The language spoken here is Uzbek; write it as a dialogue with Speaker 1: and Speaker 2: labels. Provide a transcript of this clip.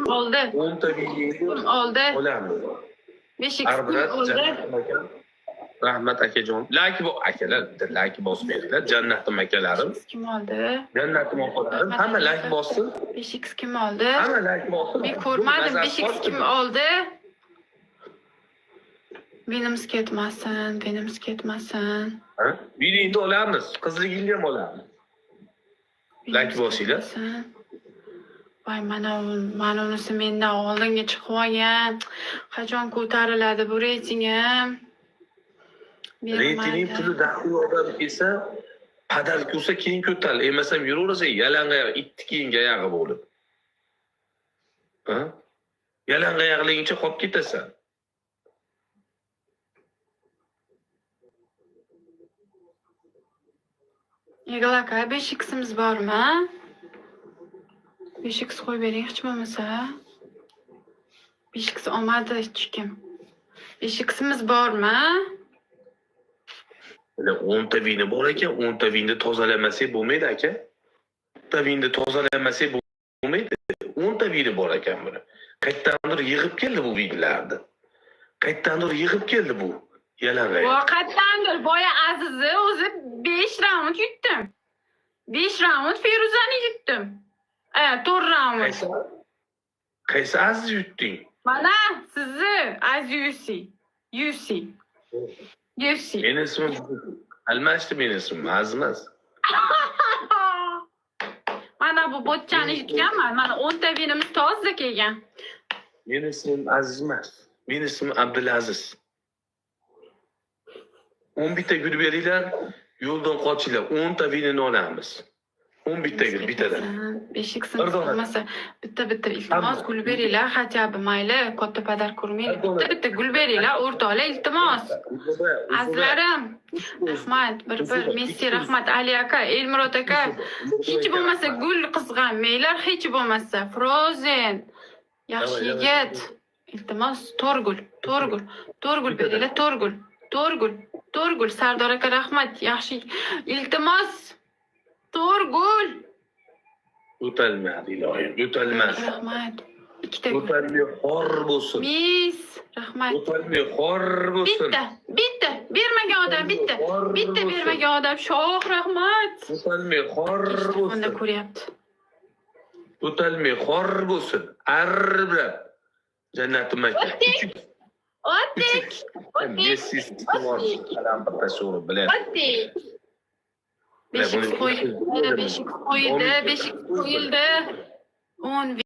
Speaker 1: oldi.
Speaker 2: 10 ta videongiz
Speaker 1: Oldi.
Speaker 2: bo'ladi.
Speaker 1: 5x
Speaker 2: Arbrat
Speaker 1: oldi.
Speaker 2: Jannatim aka. Rahmat akajon. Laki bu akalar, laki bosib beringlar. Jannatim akalarim,
Speaker 1: Kim oldi?
Speaker 2: jannatim opalarim hamma laki bossin.
Speaker 1: 5x kim oldi?
Speaker 2: Hamma laki bossin.
Speaker 1: Men ko'rmadim. 5x kim oldi? Benimiz ketmasin.
Speaker 2: Ha? Videoda olamiz. Qizligingni ham olamiz. Laki bosinglar.
Speaker 1: Voy, mana unisi mendan oldinga chiqib olgan. Qachon ko'tariladi bu reytingim?
Speaker 2: Reytingning puli daxli odam kelsa, padal ko'rsa keyin ko'tariladi. Emasam yuraversa yalangoyoq itni keyingi oyog'i bo'lib. Ha? Yalangoyoqligicha qolib ketasan.
Speaker 1: Egal aka, 5x'imiz bormi? 5x qo'yib bering hech bo'lmasa. 5x olmadi hech kim. 5x'imiz bormi?
Speaker 2: Mana 10 ta vini bor ekan, 10 ta vinni tozalamasak bo'lmaydi aka. 10 ta vinni tozalamasak bo'lmaydi. 10 ta vini bor ekan buni. Qayerdandir yig'ib keldi bu vinlarni. Qayerdandir yig'ib keldi bu. Yalangoyoq.
Speaker 1: Vaqatdandir boya Azizni o'zi 5 raund yutdim. 5 raund Feruzani yutdim. 4 raund.
Speaker 2: Qaysi aziz yutding?
Speaker 1: Mana sizni Aziz UC.
Speaker 2: Meni ismim almashdi, meni ismim Aziz emas.
Speaker 1: Mana bu botchani yutganman. Mana 10 ta vinimiz toza kelgan.
Speaker 2: Meni ismim Aziz emas. Meni ismim Abdulaziz. 11 ta gul beringlar, yo'ldan qochinglar. 10 ta vinini olamiz. 11 ta gul bitadan.
Speaker 1: 5x'imiz bo'lmasa bitta iltimos gul beringlar, hatto mayli, katta padar ko'rmaylik. Bitta gul beringlar, o'rtoqlar, iltimos. Azizlarim, rahmat, bir Messi, rahmat Ali aka, Elmurod aka. Hech bo'lmasa gul qizg'anmanglar, hech bo'lmasa. Frozen. Yaxshi yigit. Iltimos, to'rgul beringlar, to'rgul. Sardor aka rahmat, yaxshi. Iltimos, to'rgul.
Speaker 2: O'talmadi iloyim, o'talmas.
Speaker 1: Rahmat. Ikkita
Speaker 2: O'talmay xor bo'lsin.
Speaker 1: mis, rahmat.
Speaker 2: O'talmay xor bo'lsin.
Speaker 1: Bitta bermagan odam, bitta bermagan odam. Shoh, rahmat.
Speaker 2: O'talmay xor
Speaker 1: Bunda
Speaker 2: bo'lsin.
Speaker 1: ko'ryapti.
Speaker 2: O'talmay xor bo'lsin. Arbrat Jannatim aka.
Speaker 1: O'tdik.
Speaker 2: Messi bor. Qalampir tasavvur bilan.
Speaker 1: O'tdik. 5x qo'yildi. 5x qo'yildi. 10